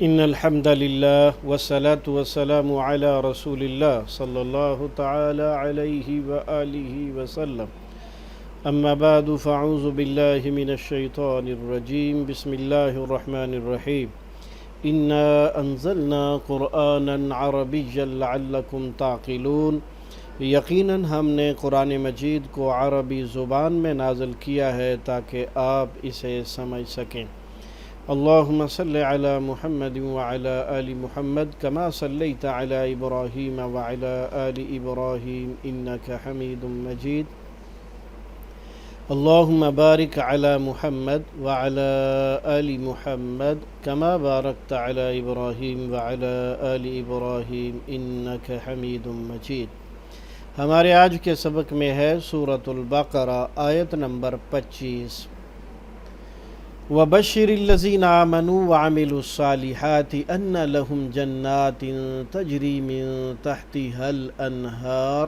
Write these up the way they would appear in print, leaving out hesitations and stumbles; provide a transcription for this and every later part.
ان الحمد للہ والصلاة والسلام علی رسول اللہ صلی اللہ تعالی علیہ وآلہ وسلم اما بعد فاعوذ باللہ من الشیطان الرجیم بسم اللہ الرحمن الرحیم انا انزلنا قرآنا عربیا لعلکم تعقلون، یقیناً ہم نے قرآن مجید کو عربی زبان میں نازل کیا ہے تاکہ آپ اسے سمجھ سکیں۔ اللہم صلی علی محمد وعلی آل محمد کما صلیت علی ابراہیم وعلی آل ابراہیم انک حمید مجید۔ اللہم بارک علی محمد وعلی آل محمد کما بارکت علی ابراہیم وعلی آل ابراہیم انک حمید مجید۔ ہمارے آج کے سبق میں ہے سورۃ البقرہ، آیت نمبر 25۔ وَبَشِّرِ الَّذِينَ آمَنُوا وَعَمِلُوا الصَّالِحَاتِ أَنَّ لَهُمْ جَنَّاتٍ تَجْرِي مِن تَحْتِهَا الْأَنْهَارُ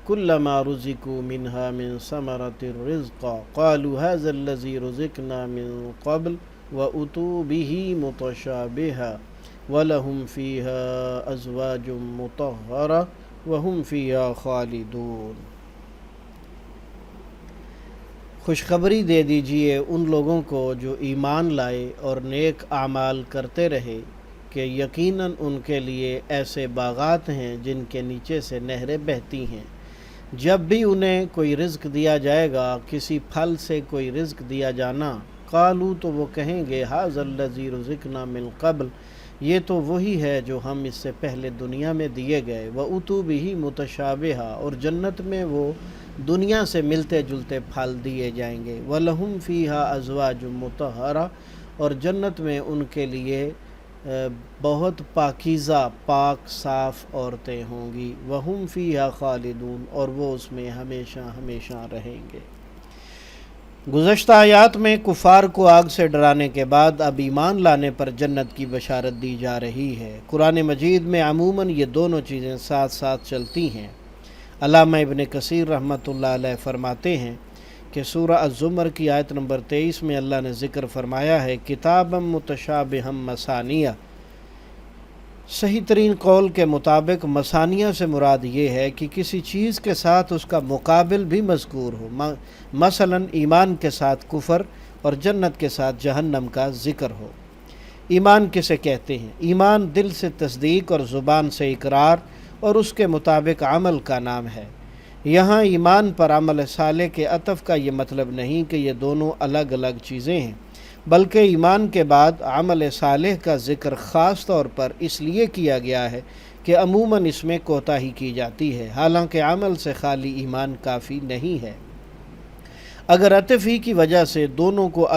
كُلَّمَا رُزِقُوا مِنْهَا مِن ثَمَرَةٍ رِزْقًا قَالُوا هَذَا الَّذِي رُزِقْنَا مِن قَبْلُ وَأُتُوا بِهِ مُتَشَابِهًا وَلَهُمْ فِيهَا أَزْوَاجٌ مُطَهَّرَةٌ وَهُمْ فِيهَا خَالِدُونَ۔ خوشخبری دے دیجئے ان لوگوں کو جو ایمان لائے اور نیک اعمال کرتے رہے کہ یقیناً ان کے لیے ایسے باغات ہیں جن کے نیچے سے نہریں بہتی ہیں۔ جب بھی انہیں کوئی رزق دیا جائے گا، کسی پھل سے کوئی رزق دیا جانا، قالو تو وہ کہیں گے ھذا الذی رزقنا من قبل، یہ تو وہی ہے جو ہم اس سے پہلے دنیا میں دیے گئے، وَأُتُوا بِهِ مُتَشَابِهًا، اور جنت میں وہ دنیا سے ملتے جلتے پھل دیے جائیں گے، وَلَهُمْ فِيهَا أَزْوَاجٌ مُطَهَّرَةٌ، اور جنت میں ان کے لیے بہت پاکیزہ پاک صاف عورتیں ہوں گی، وَهُمْ فِيهَا خَالِدُونَ، اور وہ اس میں ہمیشہ ہمیشہ رہیں گے۔ گزشتہ آیات میں کفار کو آگ سے ڈرانے کے بعد اب ایمان لانے پر جنت کی بشارت دی جا رہی ہے۔ قرآن مجید میں عموماً یہ دونوں چیزیں ساتھ ساتھ چلتی ہیں۔ علامہ ابن کثیر رحمۃ اللہ علیہ فرماتے ہیں کہ سورہ الزمر کی آیت نمبر 23 میں اللہ نے ذکر فرمایا ہے کتابا متشابہا مثانیہ۔ صحیح ترین قول کے مطابق مثانیہ سے مراد یہ ہے کہ کسی چیز کے ساتھ اس کا مقابل بھی مذکور ہو، مثلا ایمان کے ساتھ کفر اور جنت کے ساتھ جہنم کا ذکر ہو۔ ایمان کسے کہتے ہیں؟ ایمان دل سے تصدیق اور زبان سے اقرار اور اس کے مطابق عمل کا نام ہے۔ یہاں ایمان پر عمل صالح کے عطف کا یہ مطلب نہیں کہ یہ دونوں الگ الگ چیزیں ہیں، بلکہ ایمان کے بعد عمل صالح کا ذکر خاص طور پر اس لیے کیا گیا ہے کہ عموماً اس میں کوتاہی کی جاتی ہے، حالانکہ عمل سے خالی ایمان کافی نہیں ہے۔ اگر عطف ہی کی وجہ سے دونوں کو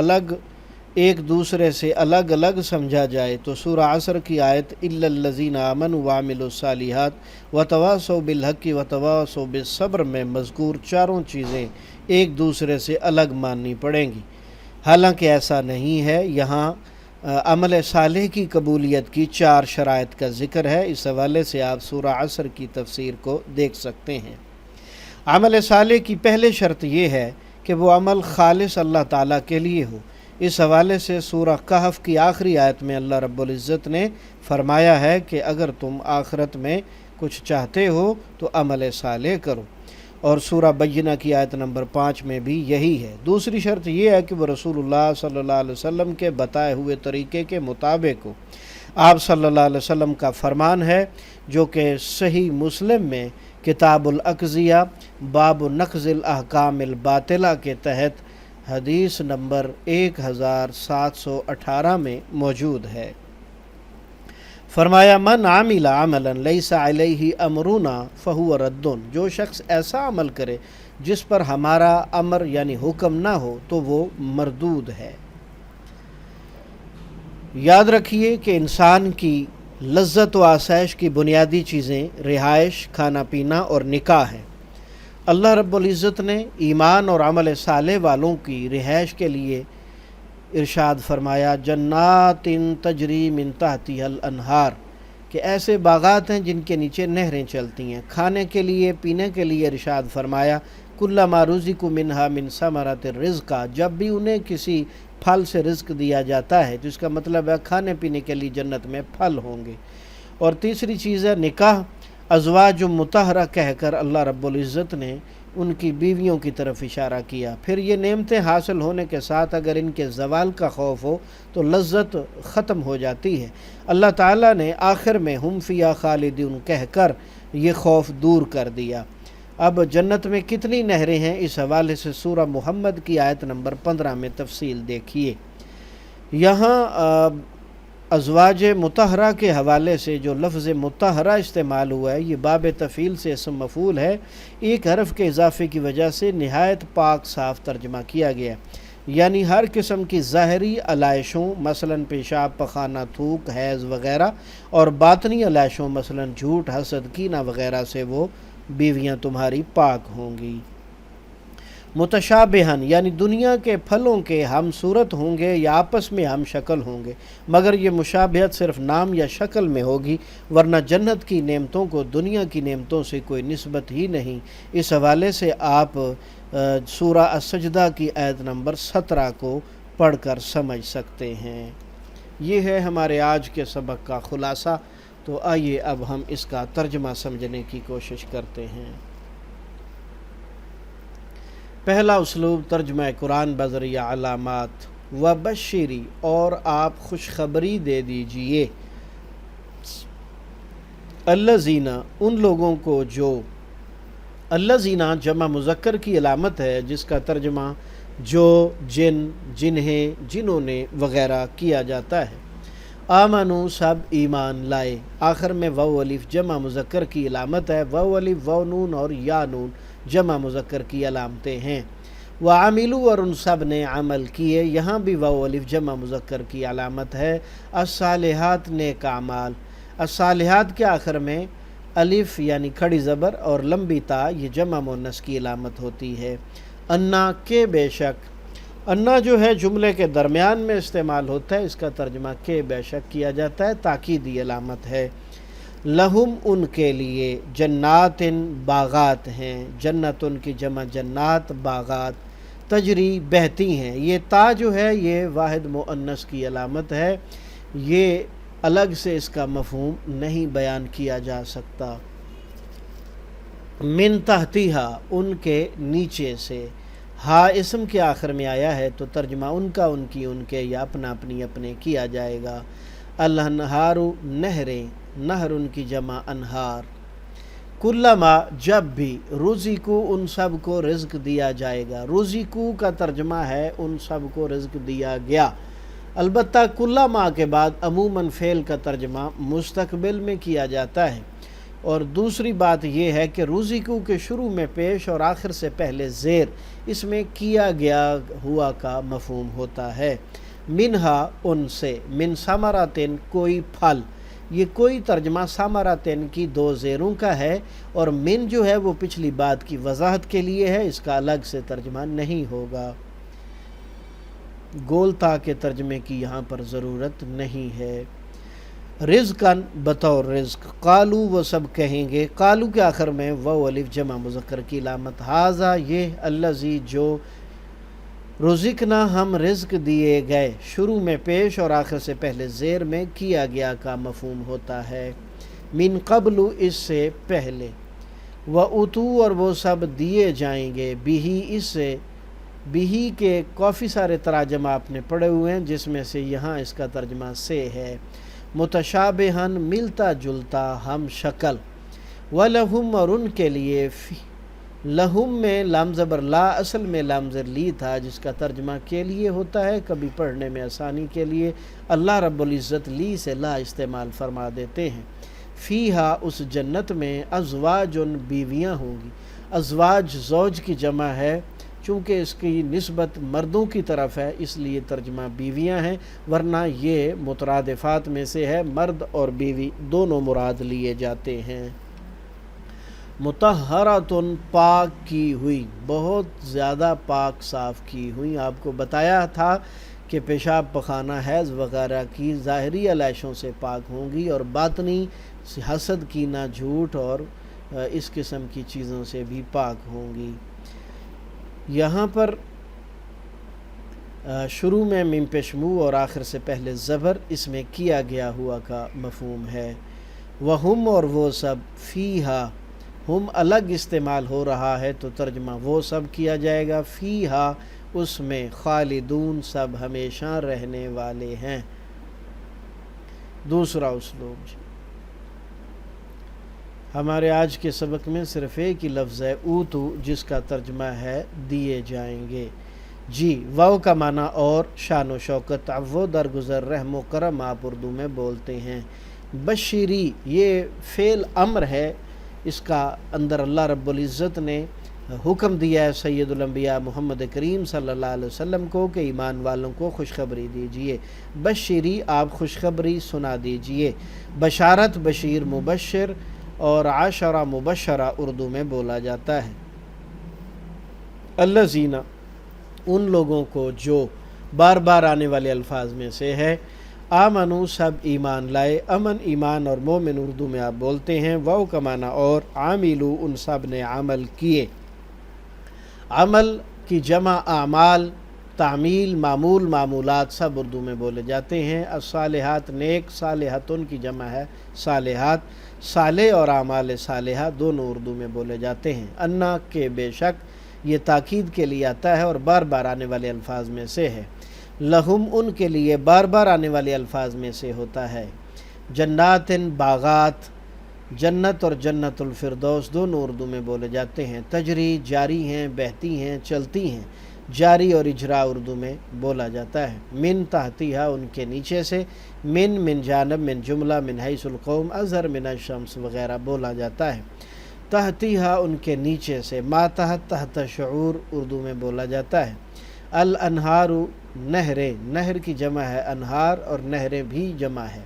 ایک دوسرے سے الگ الگ سمجھا جائے تو سورہ عصر کی آیت الا الذین آمنوا وعملوا الصالحات وتواصوا بالحق وتواصوا بالصبر میں مذکور چاروں چیزیں ایک دوسرے سے الگ ماننی پڑیں گی، حالانکہ ایسا نہیں ہے۔ یہاں عمل صالح کی قبولیت کی 4 شرائط کا ذکر ہے، اس حوالے سے آپ سورہ عصر کی تفسیر کو دیکھ سکتے ہیں۔ عمل صالح کی پہلے شرط یہ ہے کہ وہ عمل خالص اللہ تعالیٰ کے لیے ہو۔ اس حوالے سے سورہ کہف کی آخری آیت میں اللہ رب العزت نے فرمایا ہے کہ اگر تم آخرت میں کچھ چاہتے ہو تو عمل صالح کرو، اور سورہ بینہ کی آیت نمبر 5 میں بھی یہی ہے۔ دوسری شرط یہ ہے کہ وہ رسول اللہ صلی اللہ علیہ وسلم کے بتائے ہوئے طریقے کے مطابق ہو۔ آپ صلی اللہ علیہ وسلم کا فرمان ہے جو کہ صحیح مسلم میں کتاب الاقضیہ باب نقض الاحکام الباطلہ کے تحت حدیث نمبر 1718 میں موجود ہے۔ فرمایا من عمل عملا لیس علیہ امرنا فہو رد، جو شخص ایسا عمل کرے جس پر ہمارا امر یعنی حکم نہ ہو تو وہ مردود ہے۔ یاد رکھیے کہ انسان کی لذت و آسائش کی بنیادی چیزیں رہائش، کھانا پینا اور نکاح ہیں۔ اللہ رب العزت نے ایمان اور عمل صالح والوں کی رہائش کے لیے ارشاد فرمایا جنات تجری من تحتها الانہار، کہ ایسے باغات ہیں جن کے نیچے نہریں چلتی ہیں۔ کھانے کے لیے، پینے کے لیے ارشاد فرمایا کلما رزقوا منها من ثمرۃ رزقا، جب بھی انہیں کسی پھل سے رزق دیا جاتا ہے، تو اس کا مطلب ہے کھانے پینے کے لیے جنت میں پھل ہوں گے۔ اور تیسری چیز ہے نکاح، ازواج مطہرہ کہہ کر اللہ رب العزت نے ان کی بیویوں کی طرف اشارہ کیا۔ پھر یہ نعمتیں حاصل ہونے کے ساتھ اگر ان کے زوال کا خوف ہو تو لذت ختم ہو جاتی ہے۔ اللہ تعالیٰ نے آخر میں ہم فیہا خالدون کہہ کر یہ خوف دور کر دیا۔ اب جنت میں کتنی نہریں ہیں، اس حوالے سے سورہ محمد کی آیت نمبر 15 میں تفصیل دیکھیے۔ یہاں ازواج مطہرہ کے حوالے سے جو لفظ مطہرہ استعمال ہوا ہے، یہ باب تفعیل سے اسم مفعول ہے، ایک حرف کے اضافے کی وجہ سے نہایت پاک صاف ترجمہ کیا گیا ہے، یعنی ہر قسم کی ظاہری علائشوں مثلا پیشاب، پخانہ، تھوک، حیض وغیرہ، اور باطنی علائشوں مثلا جھوٹ، حسد، کینہ وغیرہ سے وہ بیویاں تمہاری پاک ہوں گی۔ متشابہن یعنی دنیا کے پھلوں کے ہم صورت ہوں گے یا آپس میں ہم شکل ہوں گے، مگر یہ مشابہت صرف نام یا شکل میں ہوگی، ورنہ جنت کی نعمتوں کو دنیا کی نعمتوں سے کوئی نسبت ہی نہیں۔ اس حوالے سے آپ سورہ السجدہ کی آیت نمبر 17 کو پڑھ کر سمجھ سکتے ہیں۔ یہ ہے ہمارے آج کے سبق کا خلاصہ، تو آئیے اب ہم اس کا ترجمہ سمجھنے کی کوشش کرتے ہیں۔ پہلا اسلوب ترجمہ قرآن بذریعہ علامات وبشری، اور آپ خوشخبری دے دیجئے، الذین ان لوگوں کو جو، الذین جمع مذکر کی علامت ہے جس کا ترجمہ جو، جن، جنہیں، جنہوں نے وغیرہ کیا جاتا ہے۔ آمنو سب ایمان لائے، آخر میں واو الف جمع مذکر کی علامت ہے، واو الف، واو نون اور یا نون جمع مذکر کی علامتیں ہیں۔ وعملوا اور ان سب نے عمل کیے، یہاں بھی واو الف جمع مذکر کی علامت ہے۔ الصالحات نیک اعمال، الصالحات کے آخر میں الف یعنی کھڑی زبر اور لمبی تا، یہ جمع مؤنث کی علامت ہوتی ہے۔ انا کے بے شک، انا جو ہے جملے کے درمیان میں استعمال ہوتا ہے، اس کا ترجمہ کے بے شک کیا جاتا ہے، تاکیدی علامت ہے۔ لہم ان کے لیے، جنات باغات ہیں، جنت ان کی جمع جنات، باغات، تجری بہتی ہیں۔ یہ تا جو ہے یہ واحد مؤنث کی علامت ہے، یہ الگ سے اس کا مفہوم نہیں بیان کیا جا سکتا۔ من تحتیہا ان کے نیچے سے، ہا اسم کے آخر میں آیا ہے تو ترجمہ ان کا، ان کی، ان کے یا اپنا اپنی اپنے کیا جائے گا۔ الانہار نہریں، نہر ان کی جمع انہار۔ کلما جب بھی، رزقو ان سب کو رزق دیا جائے گا، رزقو کا ترجمہ ہے ان سب کو رزق دیا گیا۔ البتہ کلما کے بعد عموماً فعل کا ترجمہ مستقبل میں کیا جاتا ہے، اور دوسری بات یہ ہے کہ رزقو کے شروع میں پیش اور آخر سے پہلے زیر، اس میں کیا گیا ہوا کا مفہوم ہوتا ہے۔ منہا ان سے، من ثمراتن کوئی پھل، یہ کوئی ترجمہ ثمراتن کی دو زیروں کا ہے، اور من جو ہے وہ پچھلی بات کی وضاحت کے لیے ہے، اس کا الگ سے ترجمہ نہیں ہوگا۔ گول تا کے ترجمے کی یہاں پر ضرورت نہیں ہے۔ رزقاً بطور رزق، قالو وہ سب کہیں گے، قالو کے آخر میں واو الف جمع مذکر کی علامت، ھذا یہ، الذی جو، رزقنا ہم رزق دیے گئے، شروع میں پیش اور آخر سے پہلے زیر میں کیا گیا کا مفہوم ہوتا ہے۔ من قبل اس سے پہلے، وَأُتُوا اور وہ سب دیے جائیں گے، بِہِ اس سے، بِہِ کے کافی سارے تراجم آپ نے پڑھے ہوئے ہیں جس میں سے یہاں اس کا ترجمہ سے ہے، متشابہن ملتا جلتا ہم شکل، وَلَهُمْ اور ان کے لیے، لہم میں لام زبر لا اصل میں لام زر لی تھا جس کا ترجمہ کے لیے ہوتا ہے، کبھی پڑھنے میں آسانی کے لیے اللہ رب العزت لی سے لا استعمال فرما دیتے ہیں۔ فیہا اس جنت میں، ازواج بیویاں ہوں گی، ازواج زوج کی جمع ہے، چونکہ اس کی نسبت مردوں کی طرف ہے اس لیے ترجمہ بیویاں ہیں، ورنہ یہ مترادفات میں سے ہے، مرد اور بیوی دونوں مراد لیے جاتے ہیں۔ مطہراتن پاک کی ہوئی، بہت زیادہ پاک صاف کی ہوئی، آپ کو بتایا تھا کہ پیشاب، پخانہ، حیض وغیرہ کی ظاہری علائشوں سے پاک ہوں گی، اور باطنی حسد، کینہ، جھوٹ اور اس قسم کی چیزوں سے بھی پاک ہوں گی۔ یہاں پر شروع میں میم پیشمو اور آخر سے پہلے زبر، اس میں کیا گیا ہوا کا مفہوم ہے۔ وہم اور وہ سب، فیہا ہم الگ استعمال ہو رہا ہے تو ترجمہ وہ سب کیا جائے گا، فیہا اس میں، خالدون سب ہمیشہ رہنے والے ہیں۔ دوسرا اسلوب جی، ہمارے آج کے سبق میں صرف ایک ہی لفظ ہے اوتو، جس کا ترجمہ ہے دیے جائیں گے جی۔ واو کا معنی اور شان و شوکت، عفو درگزر، رحم و کرم آپ اردو میں بولتے ہیں۔ بشری یہ فعل امر ہے، اس کا اندر اللہ رب العزت نے حکم دیا ہے سید الانبیاء محمد کریم صلی اللہ علیہ وسلم کو کہ ایمان والوں کو خوشخبری دیجئے۔ بشری آپ خوشخبری سنا دیجئے۔ بشارت، بشیر مبشر اور عشرہ مبشرہ اردو میں بولا جاتا ہے۔ الذین ان لوگوں کو جو، بار بار آنے والے الفاظ میں سے ہے۔ آمنو سب ایمان لائے، امن ایمان اور مومن اردو میں آپ بولتے ہیں۔ واو کا معنی اور، عاملو ان سب نے عمل کیے۔ عمل کی جمع اعمال، تعمیل، معمول، معمولات سب اردو میں بولے جاتے ہیں۔ الصالحات نیک، صالحتن کی جمع ہے صالحات، صالح اور اعمال صالحہ دونوں اردو میں بولے جاتے ہیں۔ انا کے بے شک، یہ تاکید کے لیے آتا ہے اور بار بار آنے والے الفاظ میں سے ہے۔ لہم ان کے لیے بار بار آنے والے الفاظ میں سے ہوتا ہے۔ جناتن باغات، جنت اور جنت الفردوس دونوں اردو میں بولے جاتے ہیں۔ تجری جاری ہیں، بہتی ہیں، چلتی ہیں، جاری اور اجرا اردو میں بولا جاتا ہے۔ من تحتیہا ان کے نیچے سے، من جانب، من جملہ، من حیث القوم، اظہر من الشمس وغیرہ بولا جاتا ہے۔ تحتیہا ان کے نیچے سے، ما تحت، تحت شعور اردو میں بولا جاتا ہے۔ الانہار نہریں، نہر کی جمع ہے انہار اور نہریں بھی جمع ہے۔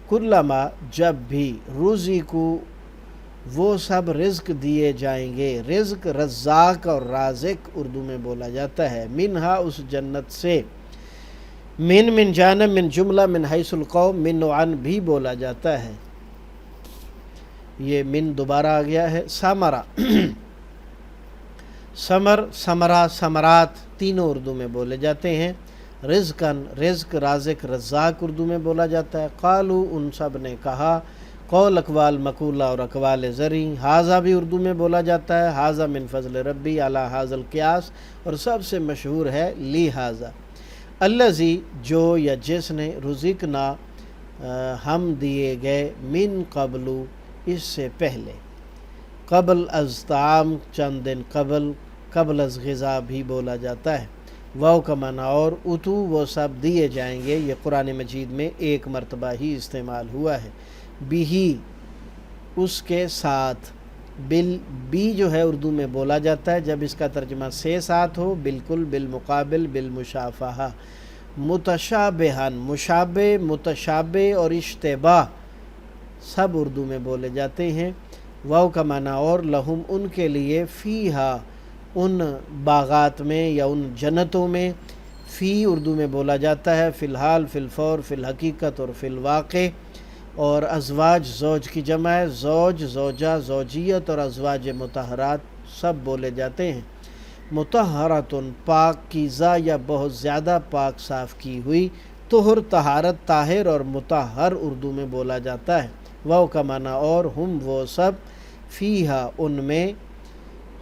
کلما جب بھی، رزقو وہ سب رزق دیے جائیں گے، رزق رزاق اور رازق اردو میں بولا جاتا ہے۔ منہا اس جنت سے، من جانب، من جملہ، من حیث القوم، من و عن بھی بولا جاتا ہے۔ یہ من دوبارہ آ گیا ہے۔ ثمرہ ثمر، ثمرہ، ثمرات تینوں اردو میں بولے جاتے ہیں۔ رزقن رزق، رازق، رزاق اردو میں بولا جاتا ہے۔ قالو ان سب نے کہا، قول اقوال مقولہ اور اقوال زرعی۔ حاذا بھی اردو میں بولا جاتا ہے، حاذا من فضل ربی علی حاذا القیاس، اور سب سے مشہور ہے لہذا۔ الذی جو یا جس نے، رزقنا ہم دیے گئے، من قبلو اس سے پہلے، قبل از طعام چند دن قبل، قبل از غذا بھی بولا جاتا ہے۔ واو کا معنی اور، اتو وہ سب دیے جائیں گے، یہ قرآن مجید میں ایک مرتبہ ہی استعمال ہوا ہے۔ بھی اس کے ساتھ، بی جو ہے اردو میں بولا جاتا ہے جب اس کا ترجمہ سے ساتھ ہو، بالکل، بالمقابل، بالمشافہہ۔ متشابہن، مشابہ، متشابہ اور اشتباہ سب اردو میں بولے جاتے ہیں۔ واو کا معنی اور، لہم ان کے لیے، فیہا ان باغات میں یا ان جنتوں میں، فی اردو میں بولا جاتا ہے فی الحال، فی الفور، فی الحقیقت اور فی الواقع۔ اور ازواج زوج کی جمع ہے، زوج، زوجہ، زوجیت اور ازواج مطہرات سب بولے جاتے ہیں۔ مطہراتن پاکیزہ یا بہت زیادہ پاک صاف کی ہوئی، طہر طہارت، طاہر اور مطہر اردو میں بولا جاتا ہے۔ واو کا معنی اور، ہم وہ سب، فیہا ان میں،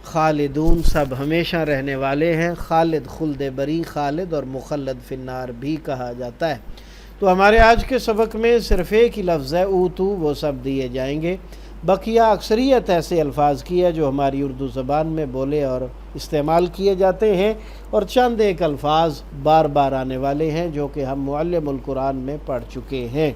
خالدون سب ہمیشہ رہنے والے ہیں۔ خالد خلد بری، خالد اور مخلد فی النار بھی کہا جاتا ہے۔ تو ہمارے آج کے سبق میں صرف ایک ہی لفظ ہے اوتو، وہ سب دیے جائیں گے۔ بقیہ اکثریت ایسے الفاظ کی ہے جو ہماری اردو زبان میں بولے اور استعمال کیے جاتے ہیں، اور چند ایک الفاظ بار بار آنے والے ہیں جو کہ ہم معلم القرآن میں پڑھ چکے ہیں۔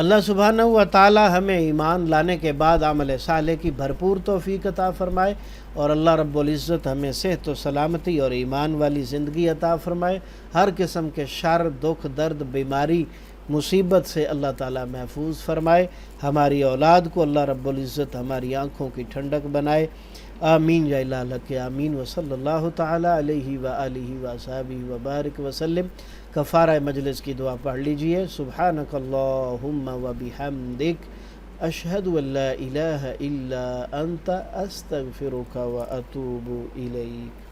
اللہ سبحانہ و تعالی ہمیں ایمان لانے کے بعد عمل صالح کی بھرپور توفیق عطا فرمائے، اور اللہ رب العزت ہمیں صحت و سلامتی اور ایمان والی زندگی عطا فرمائے۔ ہر قسم کے شر، دکھ، درد، بیماری، مصیبت سے اللہ تعالی محفوظ فرمائے۔ ہماری اولاد کو اللہ رب العزت ہماری آنکھوں کی ٹھنڈک بنائے۔ آمین یا الہ کے آمین، وصلی اللہ تعالی علیہ وآلہ وصحبہ وبارک وسلم۔ کفارہ مجلس کی دعا پڑھ لیجئے۔ سبحانک اللہم وبحمدک، اشہد ان لا الہ الا انت، استغفرک واتوب الیک۔